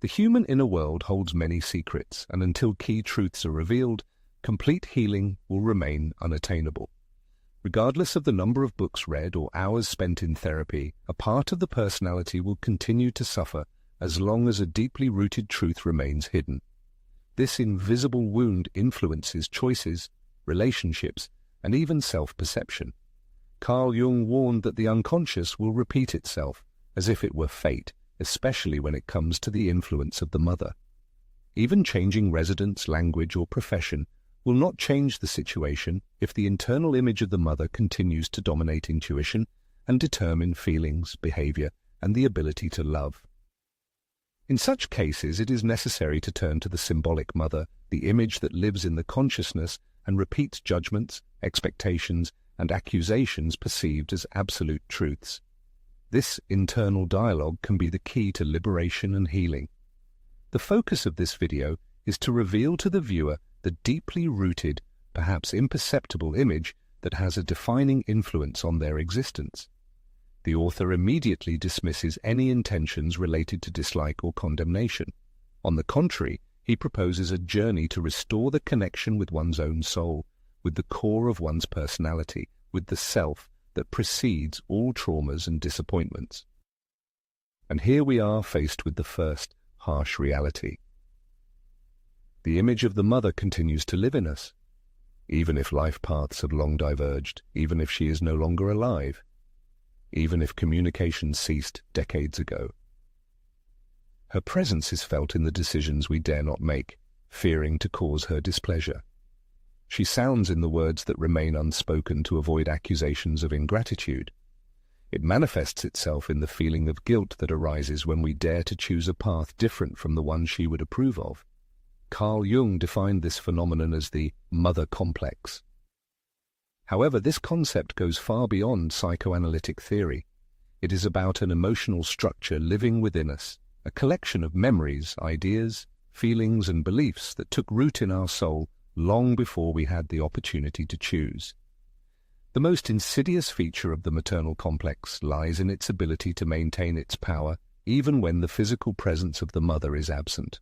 The human inner world holds many secrets, and until key truths are revealed, complete healing will remain unattainable. Regardless of the number of books read or hours spent in therapy, a part of the personality will continue to suffer as long as a deeply rooted truth remains hidden. This invisible wound influences choices, relationships, and even self-perception. Carl Jung warned that the unconscious will repeat itself, as if it were fate, especially when it comes to the influence of the mother. Even changing residence, language, or profession will not change the situation if the internal image of the mother continues to dominate intuition and determine feelings, behavior, and the ability to love. In such cases, it is necessary to turn to the symbolic mother, the image that lives in the consciousness and repeats judgments, expectations, and accusations perceived as absolute truths. This internal dialogue can be the key to liberation and healing. The focus of this video is to reveal to the viewer the deeply rooted, perhaps imperceptible image that has a defining influence on their existence. The author immediately dismisses any intentions related to dislike or condemnation. On the contrary, he proposes a journey to restore the connection with one's own soul, with the core of one's personality, with the self that precedes all traumas and disappointments. And here we are faced with the first harsh reality. The image of the mother continues to live in us, even if life paths have long diverged, even if she is no longer alive, even if communication ceased decades ago. Her presence is felt in the decisions we dare not make, fearing to cause her displeasure. She sounds in the words that remain unspoken to avoid accusations of ingratitude. It manifests itself in the feeling of guilt that arises when we dare to choose a path different from the one she would approve of. Carl Jung defined this phenomenon as the mother complex. However, this concept goes far beyond psychoanalytic theory. It is about an emotional structure living within us, a collection of memories, ideas, feelings, and beliefs that took root in our soul long before we had the opportunity to choose. The most insidious feature of the maternal complex lies in its ability to maintain its power even when the physical presence of the mother is absent.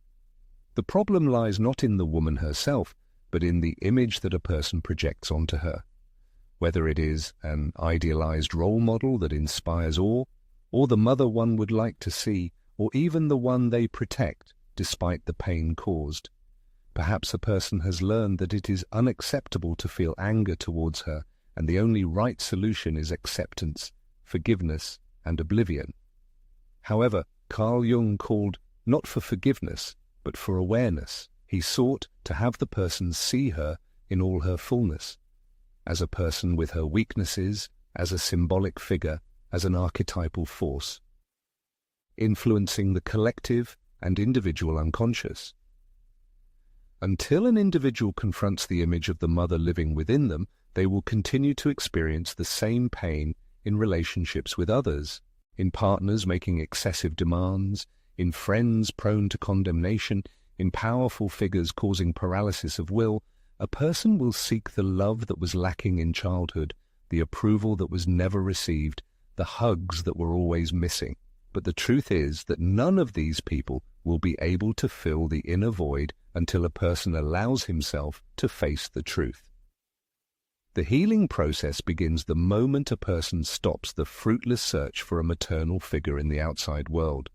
The problem lies not in the woman herself, but in the image that a person projects onto her. Whether it is an idealized role model that inspires awe, or the mother one would like to see, or even the one they protect despite the pain caused. Perhaps a person has learned that it is unacceptable to feel anger towards her, and the only right solution is acceptance, forgiveness, and oblivion. However, Carl Jung called not for forgiveness, but for awareness. He sought to have the person see her in all her fullness, as a person with her weaknesses, as a symbolic figure, as an archetypal force, influencing the collective and individual unconscious. Until an individual confronts the image of the mother living within them, they will continue to experience the same pain in relationships with others, in partners making excessive demands, in friends prone to condemnation, in powerful figures causing paralysis of will. A person will seek the love that was lacking in childhood, the approval that was never received, the hugs that were always missing. But the truth is that none of these people will be able to fill the inner void until a person allows himself to face the truth. The healing process begins the moment a person stops the fruitless search for a maternal figure in the outside world,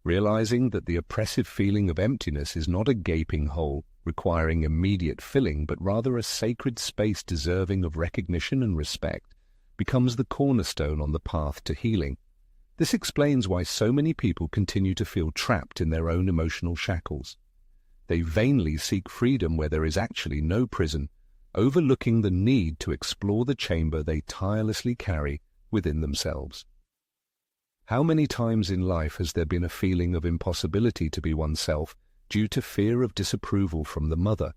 realizing that the oppressive feeling of emptiness is not a gaping hole requiring immediate filling, but rather a sacred space deserving of recognition and respect, becomes the cornerstone on the path to healing. This explains why so many people continue to feel trapped in their own emotional shackles. They vainly seek freedom where there is actually no prison, overlooking the need to explore the chamber they tirelessly carry within themselves. How many times in life has there been a feeling of impossibility to be oneself due to fear of disapproval from the mother?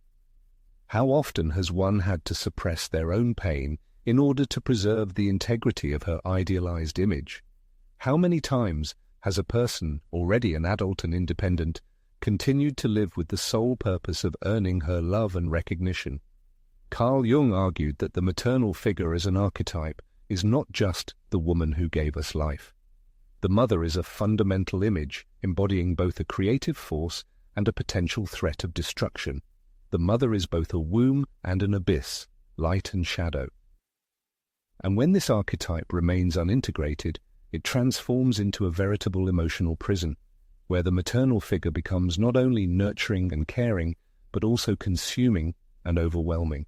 How often has one had to suppress their own pain in order to preserve the integrity of her idealized image? How many times has a person, already an adult and independent, continued to live with the sole purpose of earning her love and recognition? Carl Jung argued that the maternal figure as an archetype is not just the woman who gave us life. The mother is a fundamental image embodying both a creative force and a potential threat of destruction. The mother is both a womb and an abyss, light and shadow. And when this archetype remains unintegrated, it transforms into a veritable emotional prison, where the maternal figure becomes not only nurturing and caring, but also consuming and overwhelming.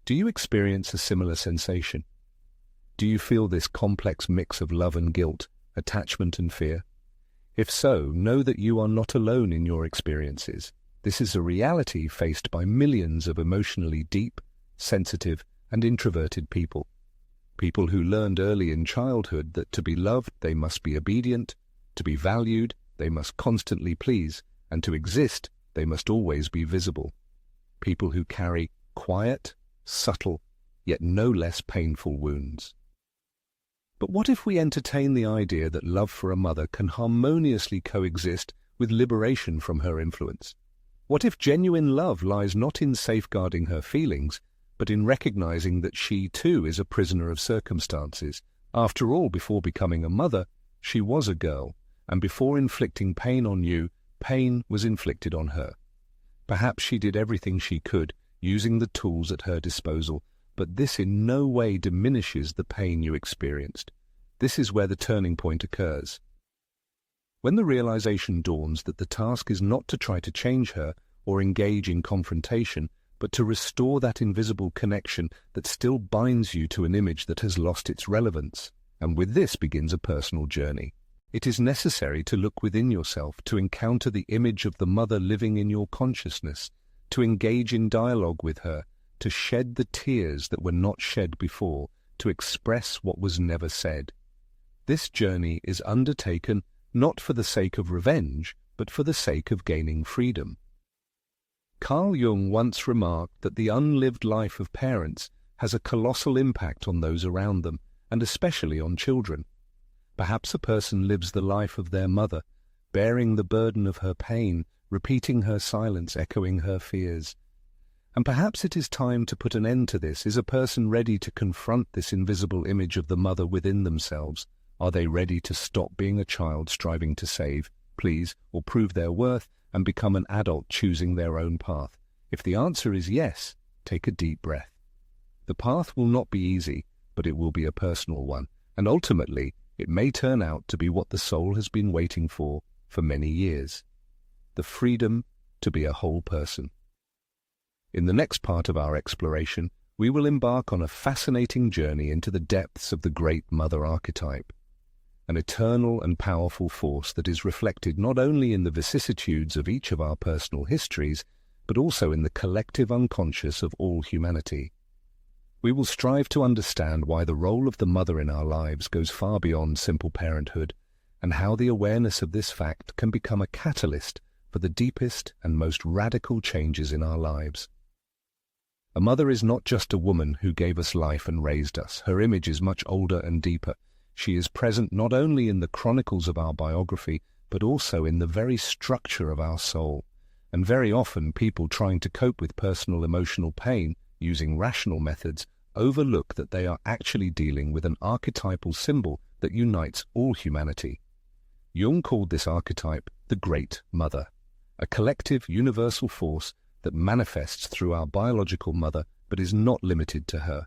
Do you experience a similar sensation? Do you feel this complex mix of love and guilt, attachment and fear? If so, know that you are not alone in your experiences. This is a reality faced by millions of emotionally deep, sensitive, and introverted people. People who learned early in childhood that to be loved, they must be obedient, to be valued, they must constantly please, and to exist, they must always be visible. People who carry quiet, subtle, yet no less painful wounds. But what if we entertain the idea that love for a mother can harmoniously coexist with liberation from her influence? What if genuine love lies not in safeguarding her feelings, but in recognizing that she too is a prisoner of circumstances? After all, before becoming a mother, she was a girl, and before inflicting pain on you, pain was inflicted on her. Perhaps she did everything she could, using the tools at her disposal, but this in no way diminishes the pain you experienced. This is where the turning point occurs. When the realization dawns that the task is not to try to change her or engage in confrontation, but to restore that invisible connection that still binds you to an image that has lost its relevance, and with this begins a personal journey. It is necessary to look within yourself, to encounter the image of the mother living in your consciousness, to engage in dialogue with her, to shed the tears that were not shed before, to express what was never said. This journey is undertaken not for the sake of revenge, but for the sake of gaining freedom. Carl Jung once remarked that the unlived life of parents has a colossal impact on those around them, and especially on children. Perhaps a person lives the life of their mother, bearing the burden of her pain, repeating her silence, echoing her fears. And perhaps it is time to put an end to this. Is a person ready to confront this invisible image of the mother within themselves? Are they ready to stop being a child striving to save, please, or prove their worth, and become an adult choosing their own path? If the answer is yes, take a deep breath. The path will not be easy, but it will be a personal one, and ultimately it may turn out to be what the soul has been waiting for many years. The freedom to be a whole person. In the next part of our exploration, we will embark on a fascinating journey into the depths of the great mother archetype, an eternal and powerful force that is reflected not only in the vicissitudes of each of our personal histories, but also in the collective unconscious of all humanity. We will strive to understand why the role of the mother in our lives goes far beyond simple parenthood, and how the awareness of this fact can become a catalyst for the deepest and most radical changes in our lives. A mother is not just a woman who gave us life and raised us. Her image is much older and deeper. She is present not only in the chronicles of our biography, but also in the very structure of our soul. And very often people trying to cope with personal emotional pain using rational methods overlook that they are actually dealing with an archetypal symbol that unites all humanity. Jung called this archetype the Great Mother, a collective universal force that manifests through our biological mother but is not limited to her.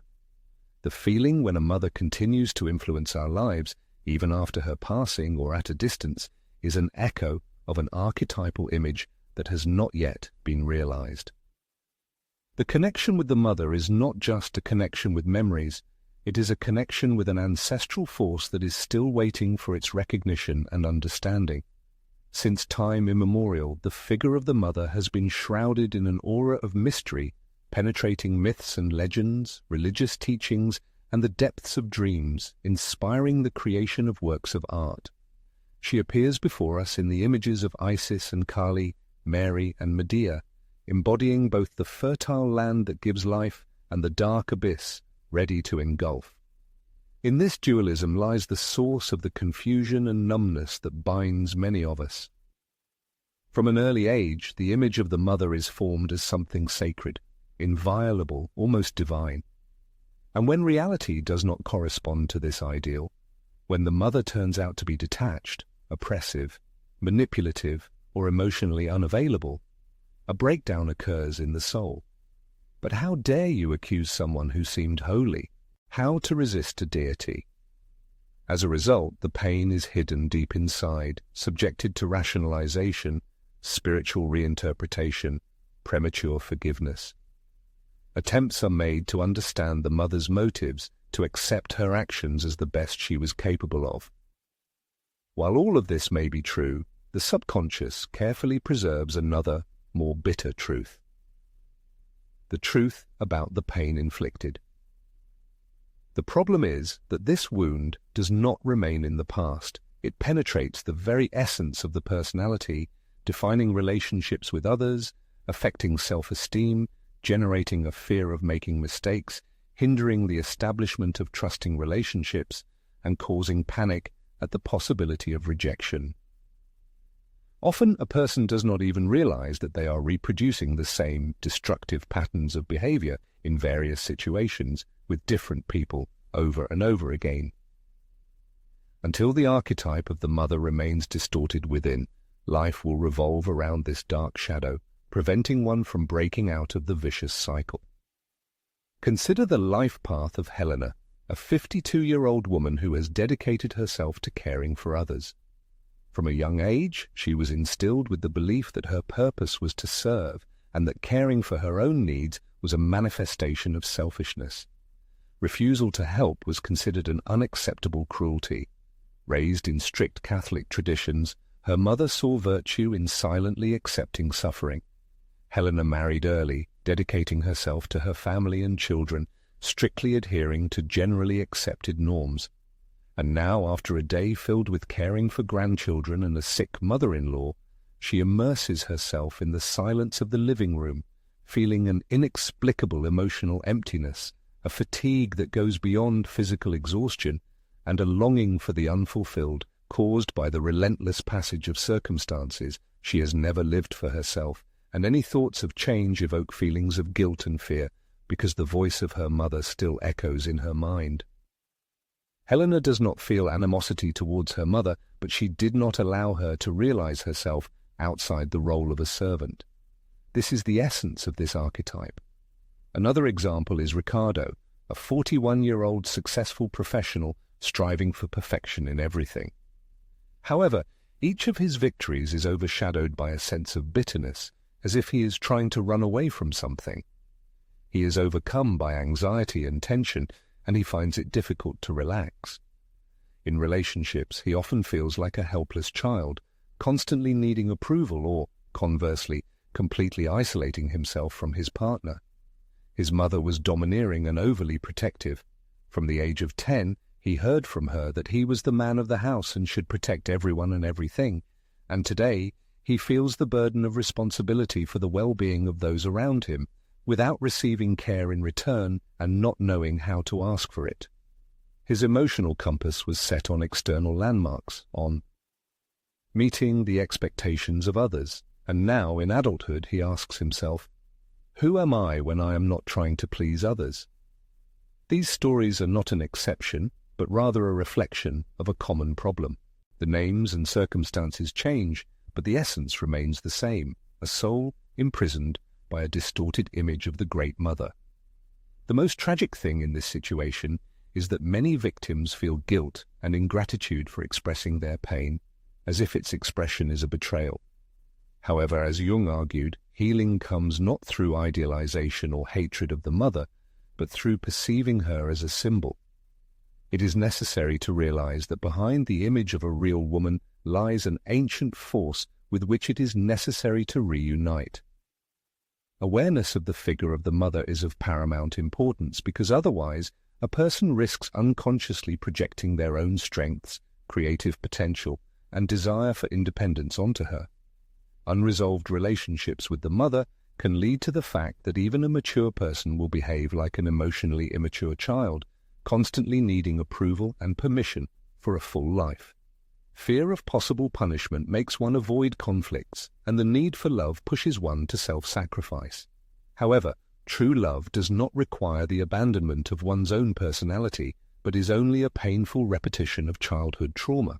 The feeling when a mother continues to influence our lives, even after her passing or at a distance, is an echo of an archetypal image that has not yet been realized. The connection with the mother is not just a connection with memories, it is a connection with an ancestral force that is still waiting for its recognition and understanding. Since time immemorial, the figure of the mother has been shrouded in an aura of mystery, penetrating myths and legends, religious teachings, and the depths of dreams, inspiring the creation of works of art. She appears before us in the images of Isis and Kali, Mary and Medea, embodying both the fertile land that gives life and the dark abyss ready to engulf. In this dualism lies the source of the confusion and numbness that binds many of us. From an early age, the image of the mother is formed as something sacred, inviolable, almost divine. And when reality does not correspond to this ideal, when the mother turns out to be detached, oppressive, manipulative, or emotionally unavailable, a breakdown occurs in the soul. But how dare you accuse someone who seemed holy? How to resist a deity? As a result, the pain is hidden deep inside, subjected to rationalization, spiritual reinterpretation, premature forgiveness. Attempts are made to understand the mother's motives, to accept her actions as the best she was capable of. While all of this may be true, the subconscious carefully preserves another, more bitter truth. The truth about the pain inflicted. The problem is that this wound does not remain in the past. It penetrates the very essence of the personality, defining relationships with others, affecting self-esteem, generating a fear of making mistakes, hindering the establishment of trusting relationships, and causing panic at the possibility of rejection. Often a person does not even realize that they are reproducing the same destructive patterns of behavior in various situations with different people over and over again. Until the archetype of the mother remains distorted within, life will revolve around this dark shadow, preventing one from breaking out of the vicious cycle. Consider the life path of Helena, a 52-year-old woman who has dedicated herself to caring for others. From a young age, she was instilled with the belief that her purpose was to serve and that caring for her own needs was a manifestation of selfishness. Refusal to help was considered an unacceptable cruelty. Raised in strict Catholic traditions, her mother saw virtue in silently accepting suffering. Helena married early, dedicating herself to her family and children, strictly adhering to generally accepted norms. And now, after a day filled with caring for grandchildren and a sick mother-in-law, she immerses herself in the silence of the living room, feeling an inexplicable emotional emptiness, a fatigue that goes beyond physical exhaustion, and a longing for the unfulfilled, caused by the relentless passage of circumstances. She has never lived for herself, and any thoughts of change evoke feelings of guilt and fear, because the voice of her mother still echoes in her mind. Helena does not feel animosity towards her mother, but she did not allow her to realize herself outside the role of a servant. This is the essence of this archetype. Another example is Ricardo, a 41-year-old successful professional striving for perfection in everything. However, each of his victories is overshadowed by a sense of bitterness, as if he is trying to run away from something. He is overcome by anxiety and tension, and he finds it difficult to relax. In relationships, he often feels like a helpless child, constantly needing approval or, conversely, completely isolating himself from his partner. His mother was domineering and overly protective. From the age of 10, he heard from her that he was the man of the house and should protect everyone and everything, and today he feels the burden of responsibility for the well-being of those around him, without receiving care in return and not knowing how to ask for it. His emotional compass was set on external landmarks, on meeting the expectations of others, and now in adulthood he asks himself, who am I when I am not trying to please others? These stories are not an exception, but rather a reflection of a common problem. The names and circumstances change, but the essence remains the same, a soul imprisoned by a distorted image of the Great Mother. The most tragic thing in this situation is that many victims feel guilt and ingratitude for expressing their pain, as if its expression is a betrayal. However, as Jung argued, healing comes not through idealization or hatred of the mother, but through perceiving her as a symbol. It is necessary to realize that behind the image of a real woman lies an ancient force with which it is necessary to reunite. Awareness of the figure of the mother is of paramount importance, because otherwise a person risks unconsciously projecting their own strengths, creative potential, and desire for independence onto her. Unresolved relationships with the mother can lead to the fact that even a mature person will behave like an emotionally immature child, constantly needing approval and permission for a full life. Fear of possible punishment makes one avoid conflicts, and the need for love pushes one to self-sacrifice. However, true love does not require the abandonment of one's own personality, but is only a painful repetition of childhood trauma.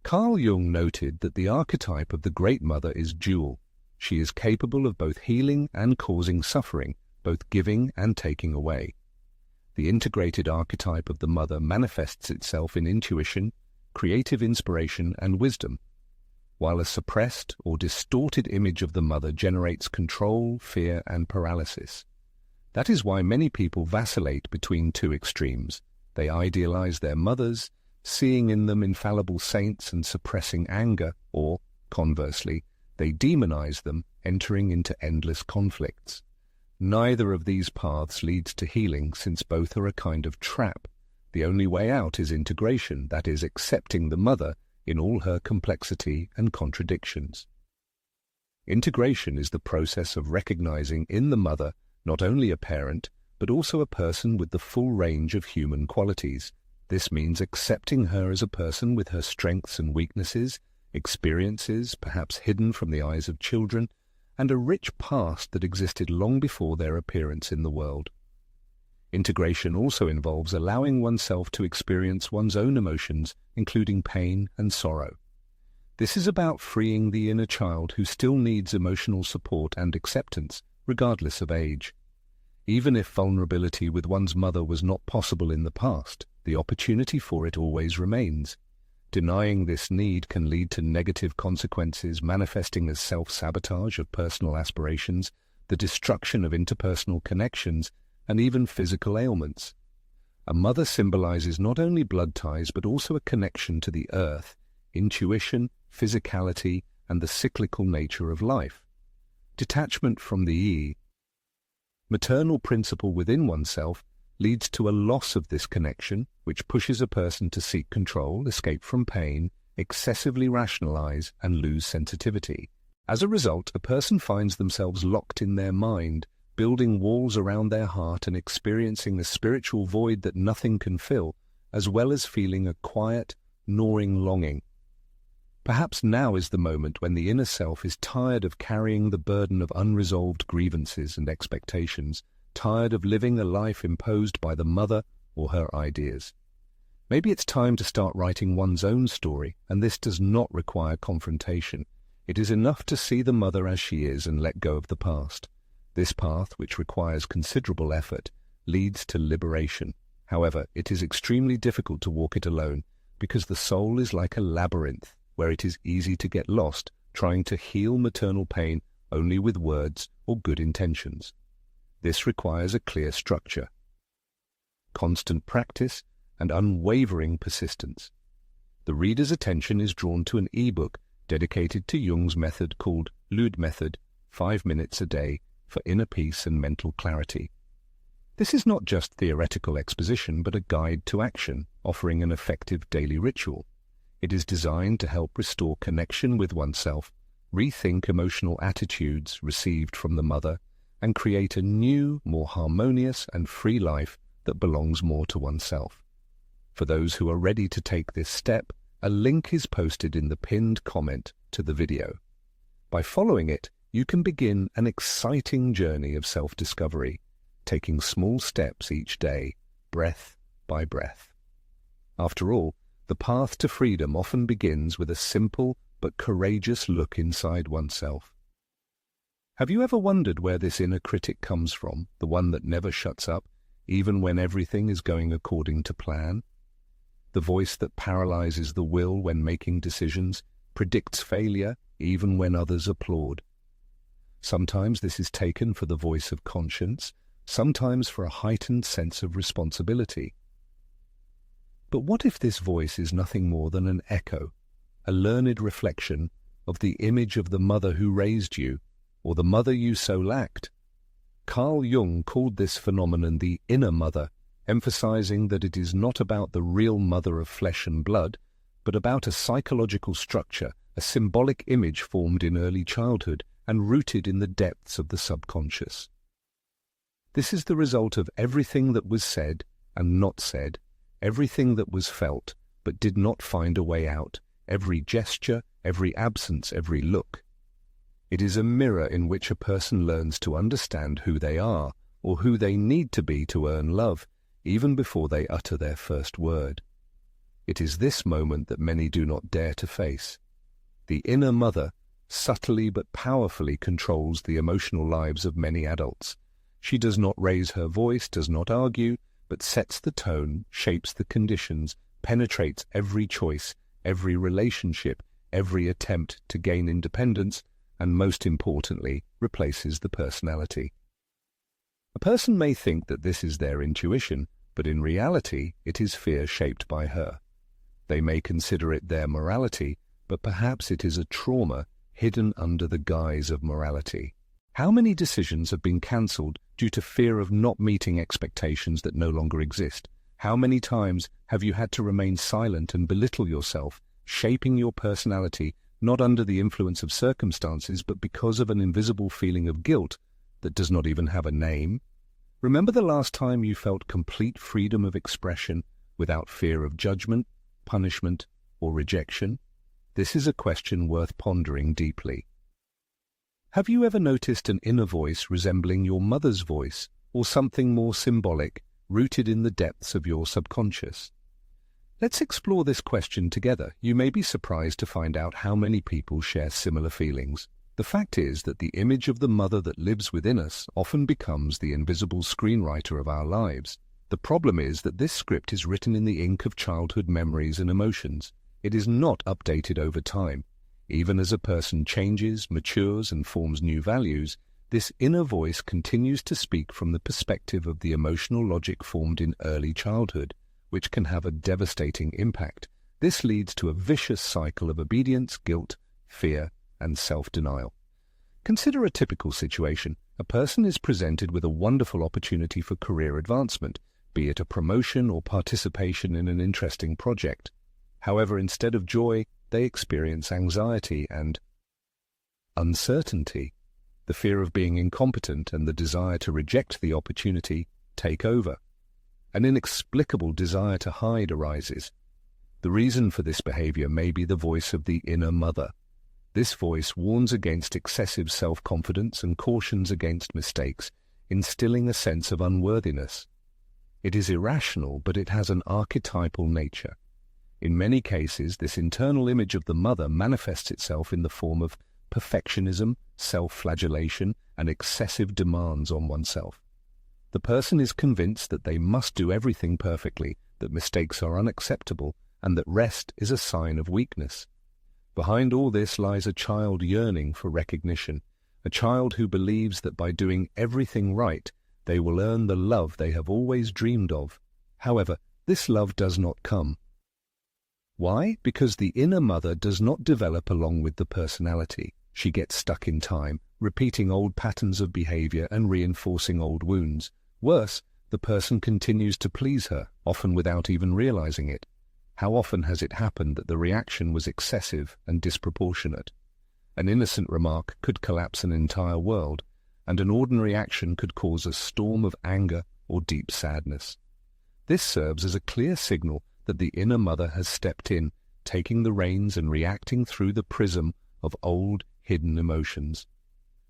Carl Jung noted that the archetype of the Great Mother is dual. She is capable of both healing and causing suffering, both giving and taking away. The integrated archetype of the Mother manifests itself in intuition, creative inspiration, and wisdom, while a suppressed or distorted image of the Mother generates control, fear, and paralysis. That is why many people vacillate between two extremes. They idealize their mothers, seeing in them infallible saints and suppressing anger, or, conversely, they demonize them, entering into endless conflicts. Neither of these paths leads to healing, since both are a kind of trap. The only way out is integration, that is, accepting the Mother in all her complexity and contradictions. Integration is the process of recognizing in the Mother not only a parent, but also a person with the full range of human qualities. This means accepting her as a person with her strengths and weaknesses, experiences perhaps hidden from the eyes of children, and a rich past that existed long before their appearance in the world. Integration also involves allowing oneself to experience one's own emotions, including pain and sorrow. This is about freeing the inner child who still needs emotional support and acceptance, regardless of age. Even if vulnerability with one's mother was not possible in the past, the opportunity for it always remains. Denying this need can lead to negative consequences manifesting as self-sabotage of personal aspirations, the destruction of interpersonal connections, and even physical ailments. A mother symbolizes not only blood ties but also a connection to the earth, intuition, physicality, and the cyclical nature of life. Detachment from the maternal principle within oneself leads to a loss of this connection, which pushes a person to seek control, escape from pain, excessively rationalize, and lose sensitivity. As a result, a person finds themselves locked in their mind, building walls around their heart and experiencing a spiritual void that nothing can fill, as well as feeling a quiet, gnawing longing. Perhaps now is the moment when the inner self is tired of carrying the burden of unresolved grievances and expectations, tired of living a life imposed by the mother or her ideas. Maybe it's time to start writing one's own story, and this does not require confrontation. It is enough to see the mother as she is and let go of the past. This path, which requires considerable effort, leads to liberation. However, it is extremely difficult to walk it alone, because the soul is like a labyrinth, where it is easy to get lost trying to heal maternal pain only with words or good intentions. This requires a clear structure, constant practice, and unwavering persistence. The reader's attention is drawn to an e-book dedicated to Jung's method called Lud Method, 5 minutes a day for inner peace and mental clarity. This is not just theoretical exposition, but a guide to action, offering an effective daily ritual. It is designed to help restore connection with oneself, rethink emotional attitudes received from the mother, and create a new, more harmonious and free life that belongs more to oneself. For those who are ready to take this step, a link is posted in the pinned comment to the video. By following it, you can begin an exciting journey of self-discovery, taking small steps each day, breath by breath. After all, the path to freedom often begins with a simple but courageous look inside oneself. Have you ever wondered where this inner critic comes from, the one that never shuts up, even when everything is going according to plan? The voice that paralyzes the will when making decisions, predicts failure even when others applaud. Sometimes this is taken for the voice of conscience, sometimes for a heightened sense of responsibility. But what if this voice is nothing more than an echo, a learned reflection of the image of the mother who raised you, or the mother you so lacked? Carl Jung called this phenomenon the inner mother, emphasizing that it is not about the real mother of flesh and blood, but about a psychological structure, a symbolic image formed in early childhood and rooted in the depths of the subconscious. This is the result of everything that was said and not said, everything that was felt but did not find a way out, every gesture, every absence, every look. It is a mirror in which a person learns to understand who they are, or who they need to be to earn love, even before they utter their first word. It is this moment that many do not dare to face. The inner mother subtly but powerfully controls the emotional lives of many adults. She does not raise her voice, does not argue, but sets the tone, shapes the conditions, penetrates every choice, every relationship, every attempt to gain independence, and most importantly, replaces the personality. A person may think that this is their intuition, but in reality it is fear shaped by her. They may consider it their morality, but perhaps it is a trauma hidden under the guise of morality. How many decisions have been cancelled due to fear of not meeting expectations that no longer exist? How many times have you had to remain silent and belittle yourself, shaping your personality not under the influence of circumstances, but because of an invisible feeling of guilt that does not even have a name? Remember the last time you felt complete freedom of expression without fear of judgment, punishment, or rejection? This is a question worth pondering deeply. Have you ever noticed an inner voice resembling your mother's voice, or something more symbolic, rooted in the depths of your subconscious? Let's explore this question together. You may be surprised to find out how many people share similar feelings. The fact is that the image of the mother that lives within us often becomes the invisible screenwriter of our lives. The problem is that this script is written in the ink of childhood memories and emotions. It is not updated over time. Even as a person changes, matures, and forms new values, this inner voice continues to speak from the perspective of the emotional logic formed in early childhood, which can have a devastating impact. This leads to a vicious cycle of obedience, guilt, fear, and self-denial. Consider a typical situation. A person is presented with a wonderful opportunity for career advancement, be it a promotion or participation in an interesting project. However, instead of joy, they experience anxiety and uncertainty. The fear of being incompetent and the desire to reject the opportunity take over. An inexplicable desire to hide arises. The reason for this behavior may be the voice of the inner mother. This voice warns against excessive self-confidence and cautions against mistakes, instilling a sense of unworthiness. It is irrational, but it has an archetypal nature. In many cases, this internal image of the mother manifests itself in the form of perfectionism, self-flagellation, and excessive demands on oneself. The person is convinced that they must do everything perfectly, that mistakes are unacceptable, and that rest is a sign of weakness. Behind all this lies a child yearning for recognition, a child who believes that by doing everything right, they will earn the love they have always dreamed of. However, this love does not come. Why? Because the inner mother does not develop along with the personality. She gets stuck in time, repeating old patterns of behavior and reinforcing old wounds. Worse, the person continues to please her, often without even realizing it. How often has it happened that the reaction was excessive and disproportionate? An innocent remark could collapse an entire world, and an ordinary action could cause a storm of anger or deep sadness. This serves as a clear signal that the inner mother has stepped in, taking the reins and reacting through the prism of old, hidden emotions.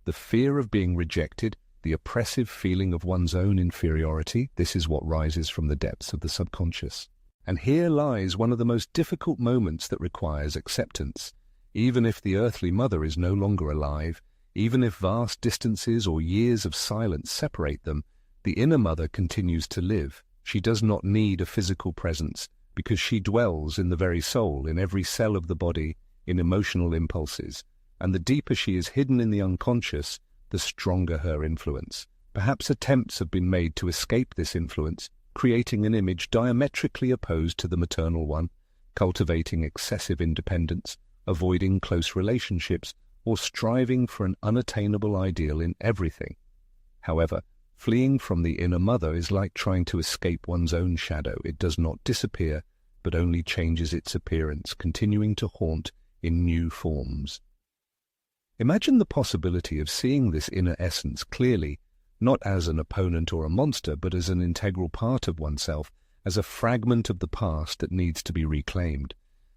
The fear of being rejected, the oppressive feeling of one's own inferiority, this is what rises from the depths of the subconscious. And here lies one of the most difficult moments that requires acceptance. Even if the earthly mother is no longer alive, even if vast distances or years of silence separate them, the inner mother continues to live. She does not need a physical presence, because she dwells in the very soul, in every cell of the body, in emotional impulses, and the deeper she is hidden in the unconscious, the stronger her influence. Perhaps attempts have been made to escape this influence, creating an image diametrically opposed to the maternal one, cultivating excessive independence, avoiding close relationships, or striving for an unattainable ideal in everything. However, fleeing from the inner mother is like trying to escape one's own shadow. It does not disappear, but only changes its appearance, continuing to haunt in new forms. Imagine the possibility of seeing this inner essence clearly, not as an opponent or a monster, but as an integral part of oneself, as a fragment of the past that needs to be reclaimed.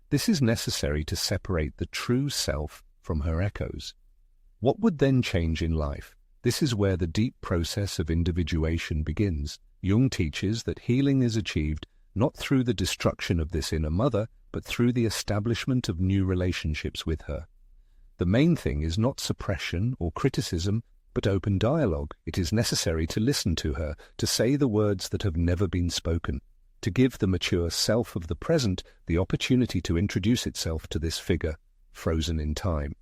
This is necessary to separate the true self from her echoes. What would then change in life? This is where the deep process of individuation begins. Jung teaches that healing is achieved not through the destruction of this inner mother, but through the establishment of new relationships with her. The main thing is not suppression or criticism, but open dialogue. It is necessary to listen to her, to say the words that have never been spoken, to give the mature self of the present the opportunity to introduce itself to this figure, frozen in time.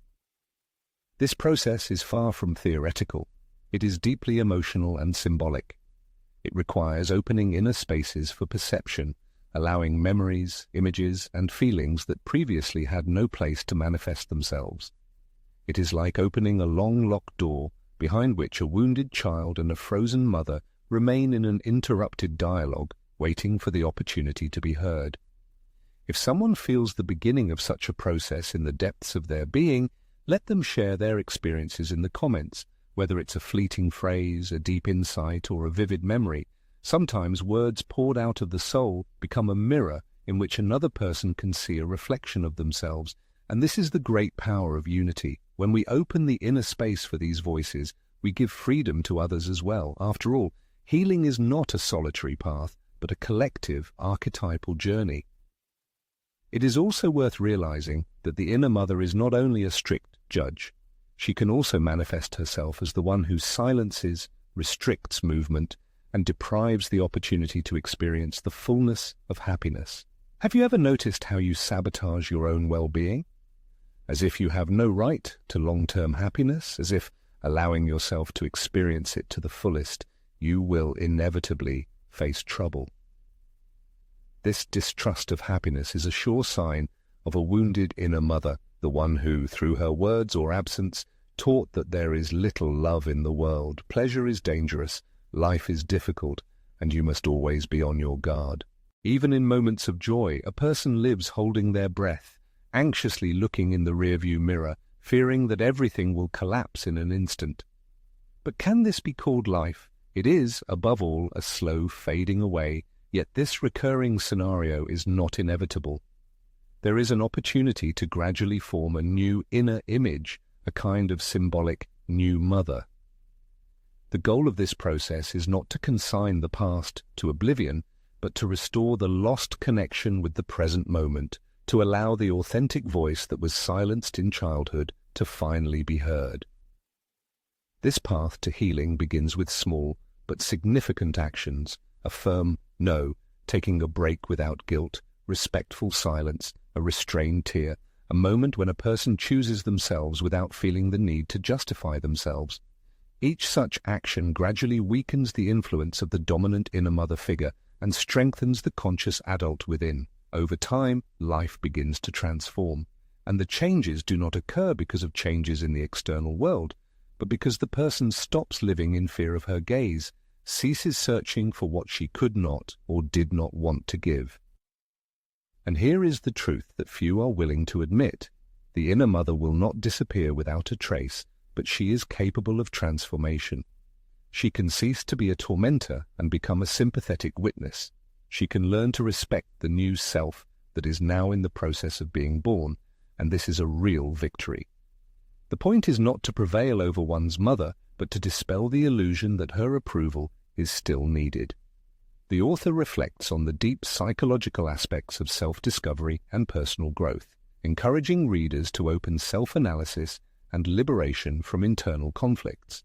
This process is far from theoretical. It is deeply emotional and symbolic. It requires opening inner spaces for perception, allowing memories, images, and feelings that previously had no place to manifest themselves. It is like opening a long locked door behind which a wounded child and a frozen mother remain in an interrupted dialogue, waiting for the opportunity to be heard. If someone feels the beginning of such a process in the depths of their being, let them share their experiences in the comments, whether it's a fleeting phrase, a deep insight, or a vivid memory. Sometimes words poured out of the soul become a mirror in which another person can see a reflection of themselves, and this is the great power of unity. When we open the inner space for these voices, we give freedom to others as well. After all, healing is not a solitary path, but a collective, archetypal journey. It is also worth realizing that the inner mother is not only a strict judge. She can also manifest herself as the one who silences, restricts movement, and deprives the opportunity to experience the fullness of happiness. Have you ever noticed how you sabotage your own well-being? As if you have no right to long-term happiness, as if allowing yourself to experience it to the fullest, you will inevitably face trouble. This distrust of happiness is a sure sign of a wounded inner mother, the one who, through her words or absence, taught that there is little love in the world, pleasure is dangerous, life is difficult, and you must always be on your guard. Even in moments of joy, a person lives holding their breath, anxiously looking in the rearview mirror, fearing that everything will collapse in an instant. But can this be called life? It is, above all, a slow fading away, yet this recurring scenario is not inevitable. There is an opportunity to gradually form a new inner image, a kind of symbolic new mother. The goal of this process is not to consign the past to oblivion, but to restore the lost connection with the present moment, to allow the authentic voice that was silenced in childhood to finally be heard. This path to healing begins with small but significant actions: a firm no, taking a break without guilt, respectful silence, a restrained tear, a moment when a person chooses themselves without feeling the need to justify themselves. Each such action gradually weakens the influence of the dominant inner mother figure and strengthens the conscious adult within. Over time, life begins to transform, and the changes do not occur because of changes in the external world, but because the person stops living in fear of her gaze, ceases searching for what she could not or did not want to give. And here is the truth that few are willing to admit. The inner mother will not disappear without a trace, but she is capable of transformation. She can cease to be a tormentor and become a sympathetic witness. She can learn to respect the new self that is now in the process of being born, and this is a real victory. The point is not to prevail over one's mother, but to dispel the illusion that her approval is still needed. The author reflects on the deep psychological aspects of self-discovery and personal growth, encouraging readers to open self-analysis and liberation from internal conflicts.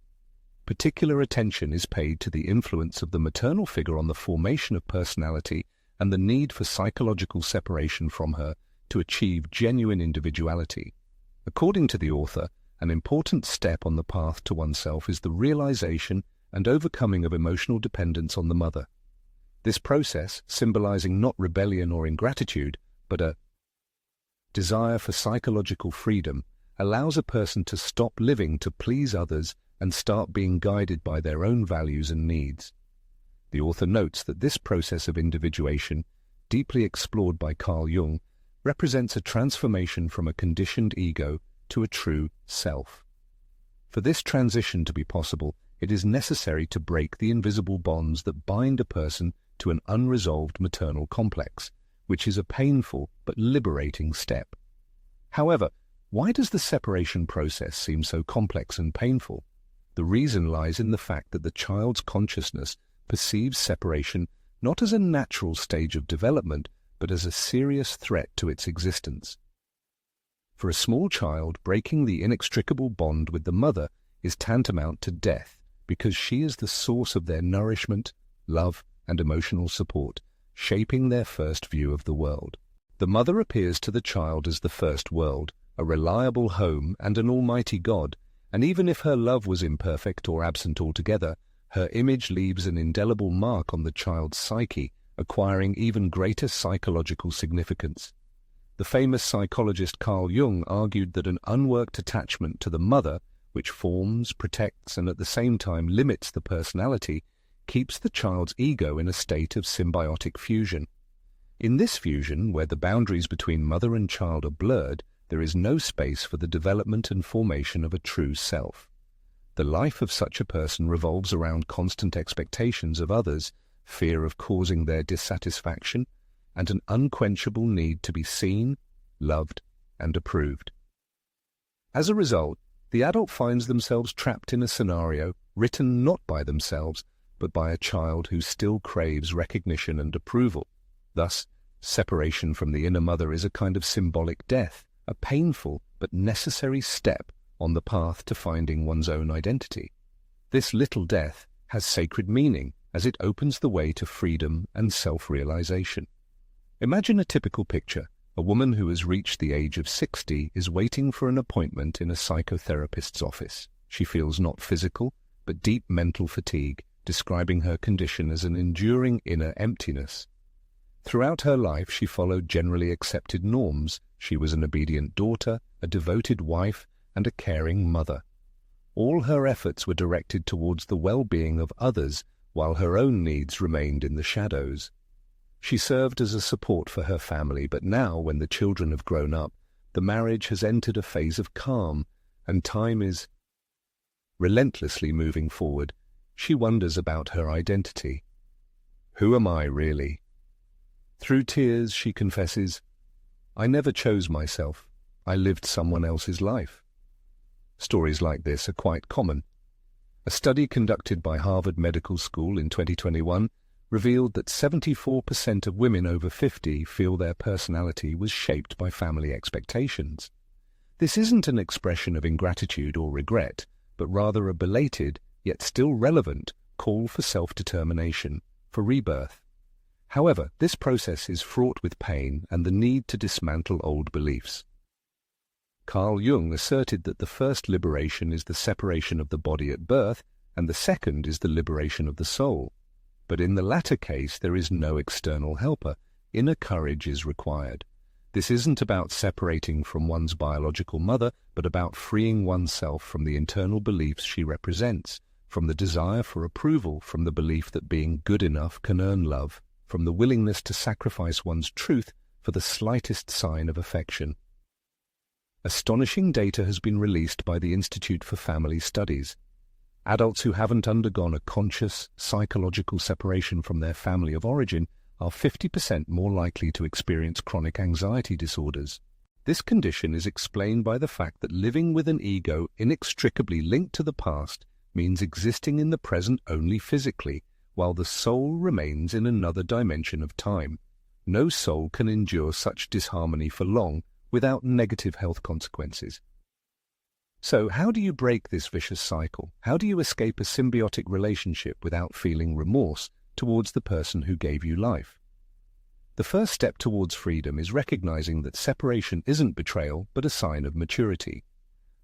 Particular attention is paid to the influence of the maternal figure on the formation of personality and the need for psychological separation from her to achieve genuine individuality. According to the author, an important step on the path to oneself is the realization and overcoming of emotional dependence on the mother. This process, symbolizing not rebellion or ingratitude, but a desire for psychological freedom, allows a person to stop living to please others and start being guided by their own values and needs. The author notes that this process of individuation, deeply explored by Carl Jung, represents a transformation from a conditioned ego to a true self. For this transition to be possible, it is necessary to break the invisible bonds that bind a person to an unresolved maternal complex, which is a painful but liberating step. However, why does the separation process seem so complex and painful? The reason lies in the fact that the child's consciousness perceives separation not as a natural stage of development, but as a serious threat to its existence. For a small child, breaking the inextricable bond with the mother is tantamount to death, because she is the source of their nourishment, love, and emotional support, shaping their first view of the world. The mother appears to the child as the first world, a reliable home and an almighty God, and even if her love was imperfect or absent altogether, her image leaves an indelible mark on the child's psyche, acquiring even greater psychological significance. The famous psychologist Carl Jung argued that an unworked attachment to the mother, which forms, protects, and at the same time limits the personality, keeps the child's ego in a state of symbiotic fusion. In this fusion, where the boundaries between mother and child are blurred, there is no space for the development and formation of a true self. The life of such a person revolves around constant expectations of others, fear of causing their dissatisfaction, and an unquenchable need to be seen, loved, and approved. As a result, the adult finds themselves trapped in a scenario written not by themselves, but by a child who still craves recognition and approval. Thus, separation from the inner mother is a kind of symbolic death, a painful but necessary step on the path to finding one's own identity. This little death has sacred meaning as it opens the way to freedom and self-realization. Imagine a typical picture. A woman who has reached the age of 60 is waiting for an appointment in a psychotherapist's office. She feels not physical, but deep mental fatigue, describing her condition as an enduring inner emptiness. Throughout her life, she followed generally accepted norms. She was an obedient daughter, a devoted wife, and a caring mother. All her efforts were directed towards the well-being of others, while her own needs remained in the shadows. She served as a support for her family, but now, when the children have grown up, the marriage has entered a phase of calm, and time is relentlessly moving forward. She wonders about her identity. Who am I, really? Through tears, she confesses, I never chose myself. I lived someone else's life. Stories like this are quite common. A study conducted by Harvard Medical School in 2021 revealed that 74% of women over 50 feel their personality was shaped by family expectations. This isn't an expression of ingratitude or regret, but rather a belated, yet still relevant, call for self-determination, for rebirth. However, this process is fraught with pain and the need to dismantle old beliefs. Carl Jung asserted that the first liberation is the separation of the body at birth, and the second is the liberation of the soul. But in the latter case, there is no external helper. Inner courage is required. This isn't about separating from one's biological mother, but about freeing oneself from the internal beliefs she represents, from the desire for approval, from the belief that being good enough can earn love, from the willingness to sacrifice one's truth for the slightest sign of affection. Astonishing data has been released by the Institute for Family Studies. Adults who haven't undergone a conscious, psychological separation from their family of origin are 50% more likely to experience chronic anxiety disorders. This condition is explained by the fact that living with an ego inextricably linked to the past means existing in the present only physically, while the soul remains in another dimension of time. No soul can endure such disharmony for long without negative health consequences. So, how do you break this vicious cycle? How do you escape a symbiotic relationship without feeling remorse towards the person who gave you life? The first step towards freedom is recognizing that separation isn't betrayal, but a sign of maturity.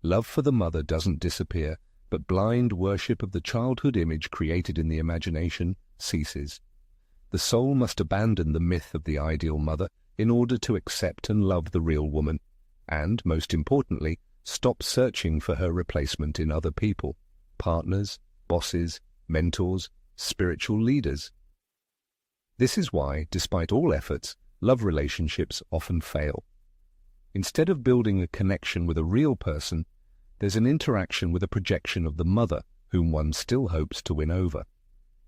Love for the mother doesn't disappear, but blind worship of the childhood image created in the imagination ceases. The soul must abandon the myth of the ideal mother in order to accept and love the real woman, and, most importantly, stop searching for her replacement in other people, partners, bosses, mentors, spiritual leaders. This is why, despite all efforts, love relationships often fail. Instead of building a connection with a real person, there's an interaction with a projection of the mother, whom one still hopes to win over.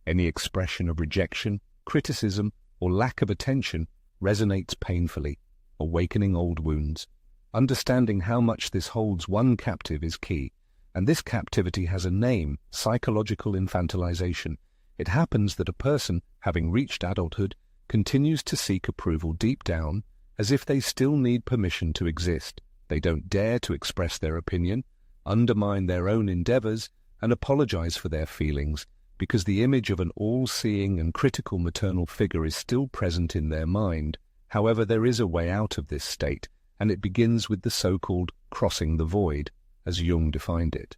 Any expression of rejection, criticism, or lack of attention resonates painfully, awakening old wounds. Understanding how much this holds one captive is key, and this captivity has a name: psychological infantilization. It happens that a person, having reached adulthood, continues to seek approval deep down, as if they still need permission to exist. They don't dare to express their opinion, undermine their own endeavors, and apologize for their feelings, because the image of an all-seeing and critical maternal figure is still present in their mind. However, there is a way out of this state, and it begins with the so-called crossing the void, as Jung defined it.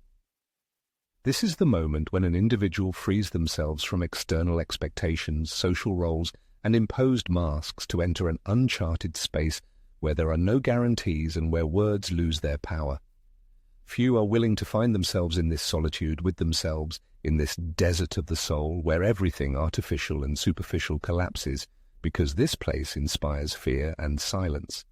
This is the moment when an individual frees themselves from external expectations, social roles, and imposed masks to enter an uncharted space where there are no guarantees and where words lose their power. Few are willing to find themselves in this solitude with themselves, in this desert of the soul where everything artificial and superficial collapses, because this place inspires fear and silence.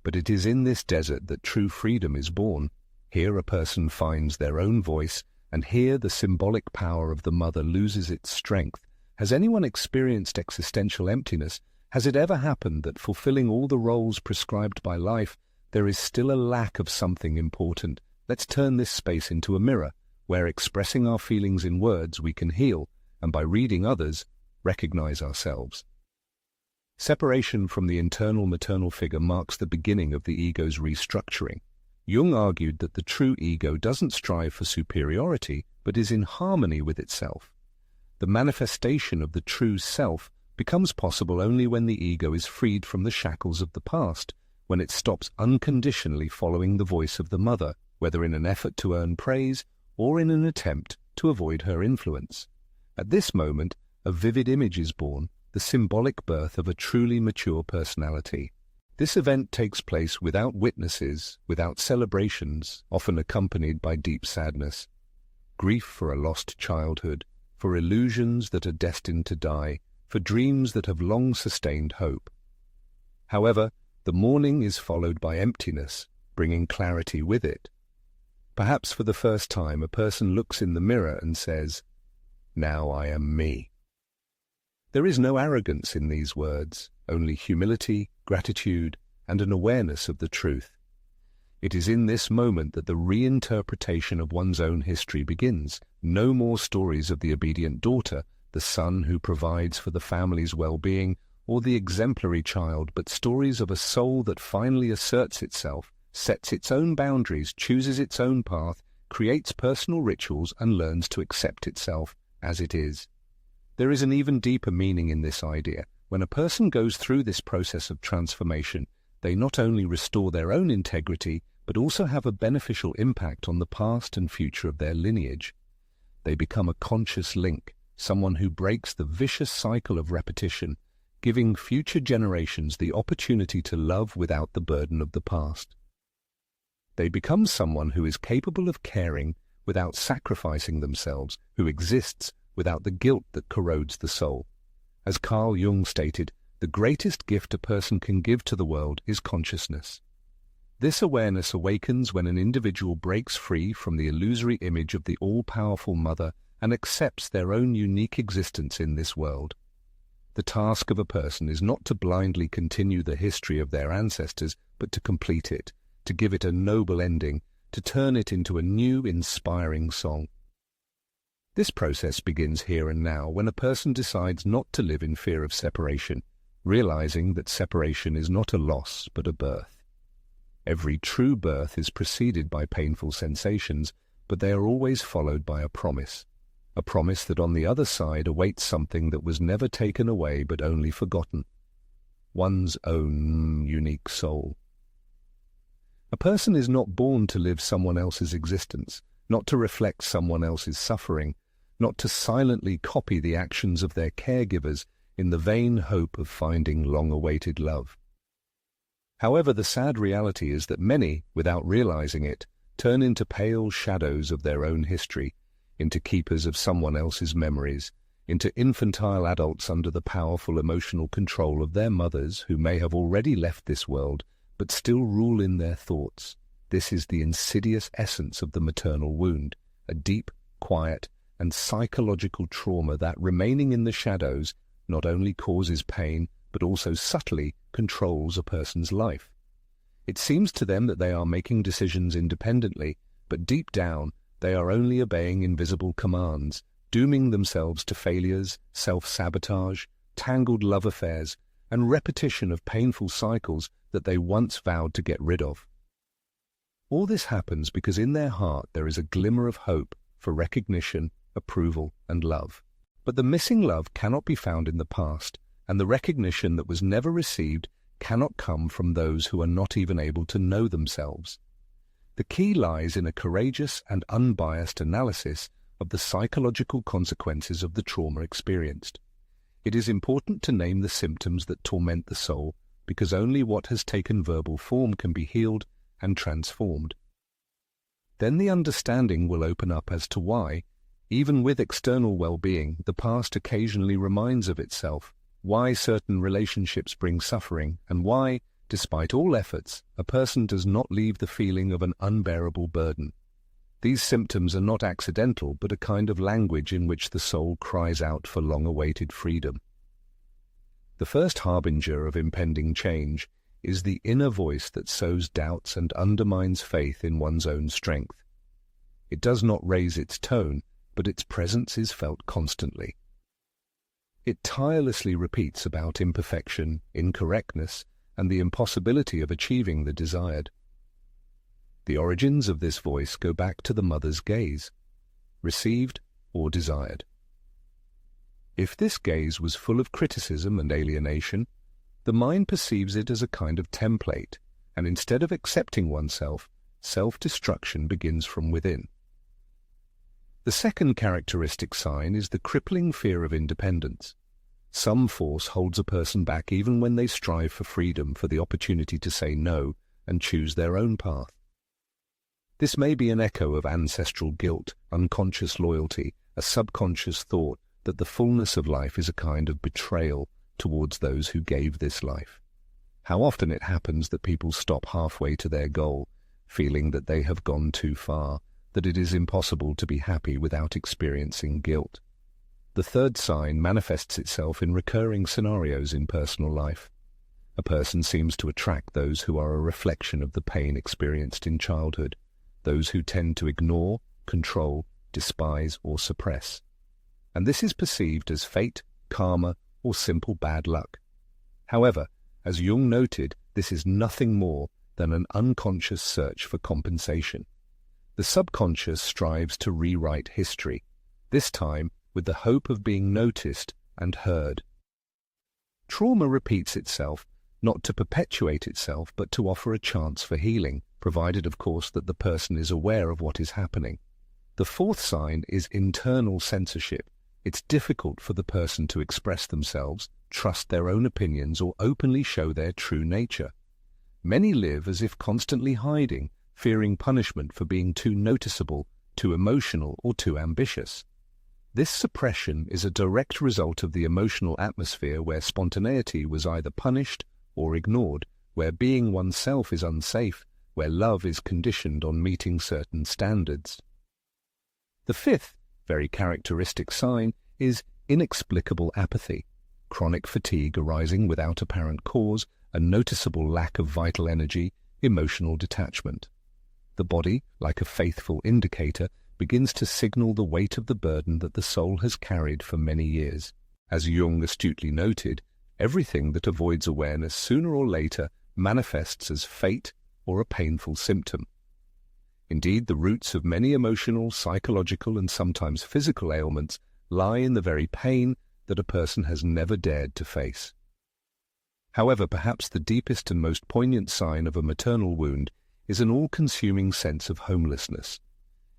But it is in this desert that true freedom is born. Here a person finds their own voice, and here the symbolic power of the mother loses its strength. Has anyone experienced existential emptiness? Has it ever happened that, fulfilling all the roles prescribed by life, there is still a lack of something important? Let's turn this space into a mirror, where expressing our feelings in words we can heal, and by reading others, recognize ourselves. Separation from the internal maternal figure marks the beginning of the ego's restructuring. Jung argued that the true ego doesn't strive for superiority, but is in harmony with itself. The manifestation of the true self becomes possible only when the ego is freed from the shackles of the past, when it stops unconditionally following the voice of the mother, whether in an effort to earn praise or in an attempt to avoid her influence. At this moment, a vivid image is born, the symbolic birth of a truly mature personality. This event takes place without witnesses, without celebrations, often accompanied by deep sadness. Grief for a lost childhood, for illusions that are destined to die, for dreams that have long sustained hope. However, the mourning is followed by emptiness, bringing clarity with it. Perhaps for the first time a person looks in the mirror and says, "Now I am me." There is no arrogance in these words, only humility, gratitude, and an awareness of the truth. It is in this moment that the reinterpretation of one's own history begins. No more stories of the obedient daughter, the son who provides for the family's well-being, or the exemplary child, but stories of a soul that finally asserts itself, sets its own boundaries, chooses its own path, creates personal rituals, and learns to accept itself as it is. There is an even deeper meaning in this idea. When a person goes through this process of transformation, they not only restore their own integrity, but also have a beneficial impact on the past and future of their lineage. They become a conscious link, someone who breaks the vicious cycle of repetition, giving future generations the opportunity to love without the burden of the past. They become someone who is capable of caring without sacrificing themselves, who exists without the guilt that corrodes the soul. As Carl Jung stated, the greatest gift a person can give to the world is consciousness. This awareness awakens when an individual breaks free from the illusory image of the all-powerful mother and accepts their own unique existence in this world. The task of a person is not to blindly continue the history of their ancestors, but to complete it, to give it a noble ending, to turn it into a new, inspiring song. This process begins here and now when a person decides not to live in fear of separation, realizing that separation is not a loss but a birth. Every true birth is preceded by painful sensations, but they are always followed by a promise that on the other side awaits something that was never taken away but only forgotten, one's own unique soul. A person is not born to live someone else's existence, not to reflect someone else's suffering, not to silently copy the actions of their caregivers in the vain hope of finding long-awaited love. However, the sad reality is that many, without realizing it, turn into pale shadows of their own history, into keepers of someone else's memories, into infantile adults under the powerful emotional control of their mothers who may have already left this world but still rule in their thoughts. This is the insidious essence of the maternal wound, a deep, quiet, and psychological trauma that, remaining in the shadows, not only causes pain, but also subtly controls a person's life. It seems to them that they are making decisions independently, but deep down they are only obeying invisible commands, dooming themselves to failures, self-sabotage, tangled love affairs, and repetition of painful cycles that they once vowed to get rid of. All this happens because in their heart there is a glimmer of hope for recognition, approval, and love. But the missing love cannot be found in the past, and the recognition that was never received cannot come from those who are not even able to know themselves. The key lies in a courageous and unbiased analysis of the psychological consequences of the trauma experienced. It is important to name the symptoms that torment the soul, because only what has taken verbal form can be healed and transformed. Then the understanding will open up as to why, even with external well-being, the past occasionally reminds of itself, why certain relationships bring suffering, and why, despite all efforts, a person does not leave the feeling of an unbearable burden. These symptoms are not accidental, but a kind of language in which the soul cries out for long-awaited freedom. The first harbinger of impending change is the inner voice that sows doubts and undermines faith in one's own strength. It does not raise its tone, but its presence is felt constantly. It tirelessly repeats about imperfection, incorrectness, and the impossibility of achieving the desired. The origins of this voice go back to the mother's gaze, received or desired. If this gaze was full of criticism and alienation, the mind perceives it as a kind of template, and instead of accepting oneself, self-destruction begins from within. The second characteristic sign is the crippling fear of independence. Some force holds a person back even when they strive for freedom, for the opportunity to say no and choose their own path. This may be an echo of ancestral guilt, unconscious loyalty, a subconscious thought that the fullness of life is a kind of betrayal towards those who gave this life. How often it happens that people stop halfway to their goal, feeling that they have gone too far, that it is impossible to be happy without experiencing guilt. The third sign manifests itself in recurring scenarios in personal life. A person seems to attract those who are a reflection of the pain experienced in childhood, those who tend to ignore, control, despise, or suppress. And this is perceived as fate, karma, or simple bad luck. However, as Jung noted, this is nothing more than an unconscious search for compensation. The subconscious strives to rewrite history, this time with the hope of being noticed and heard. Trauma repeats itself, not to perpetuate itself, but to offer a chance for healing, provided, of course, that the person is aware of what is happening. The fourth sign is internal censorship. It's difficult for the person to express themselves, trust their own opinions, or openly show their true nature. Many live as if constantly hiding, fearing punishment for being too noticeable, too emotional, or too ambitious. This suppression is a direct result of the emotional atmosphere where spontaneity was either punished or ignored, where being oneself is unsafe, where love is conditioned on meeting certain standards. The fifth, very characteristic sign is inexplicable apathy, chronic fatigue arising without apparent cause, a noticeable lack of vital energy, emotional detachment. The body, like a faithful indicator, begins to signal the weight of the burden that the soul has carried for many years. As Jung astutely noted, everything that avoids awareness sooner or later manifests as fate or a painful symptom. Indeed, the roots of many emotional, psychological, and sometimes physical ailments lie in the very pain that a person has never dared to face. However, perhaps the deepest and most poignant sign of a maternal wound is an all-consuming sense of homelessness,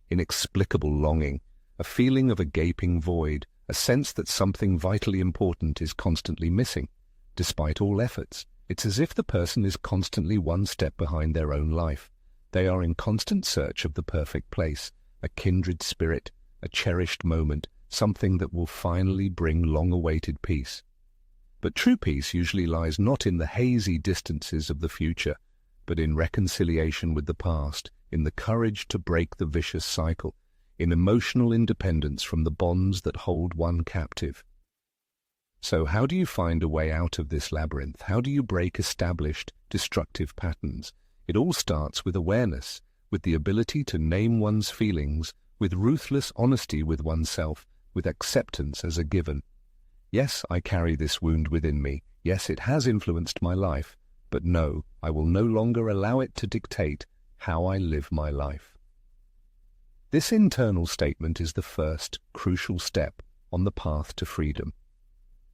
inexplicable longing, a feeling of a gaping void, a sense that something vitally important is constantly missing. Despite all efforts, it's as if the person is constantly one step behind their own life. They are in constant search of the perfect place, a kindred spirit, a cherished moment, something that will finally bring long-awaited peace. But true peace usually lies not in the hazy distances of the future, but in reconciliation with the past, in the courage to break the vicious cycle, in emotional independence from the bonds that hold one captive. So how do you find a way out of this labyrinth? How do you break established, destructive patterns? It all starts with awareness, with the ability to name one's feelings, with ruthless honesty with oneself, with acceptance as a given. Yes, I carry this wound within me. Yes, it has influenced my life. But no, I will no longer allow it to dictate how I live my life. This internal statement is the first crucial step on the path to freedom.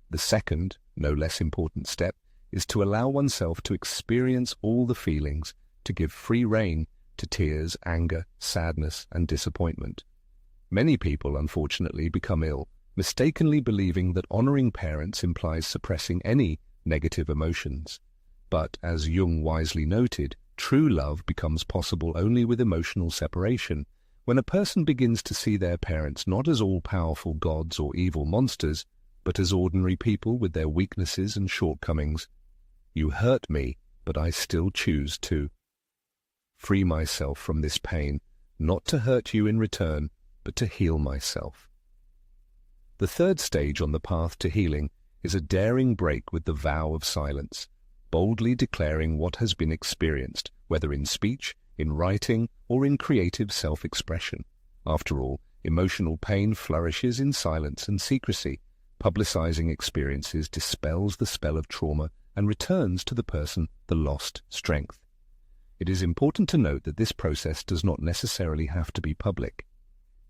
The second, no less important step, is to allow oneself to experience all the feelings, to give free rein to tears, anger, sadness, and disappointment. Many people, unfortunately, become ill, mistakenly believing that honoring parents implies suppressing any negative emotions. But, as Jung wisely noted, true love becomes possible only with emotional separation, when a person begins to see their parents not as all-powerful gods or evil monsters, but as ordinary people with their weaknesses and shortcomings. You hurt me, but I still choose to free myself from this pain, not to hurt you in return, but to heal myself. The third stage on the path to healing is a daring break with the vow of silence, boldly declaring what has been experienced, whether in speech, in writing, or in creative self-expression. After all, emotional pain flourishes in silence and secrecy. Publicizing experiences dispels the spell of trauma and returns to the person the lost strength. It is important to note that this process does not necessarily have to be public.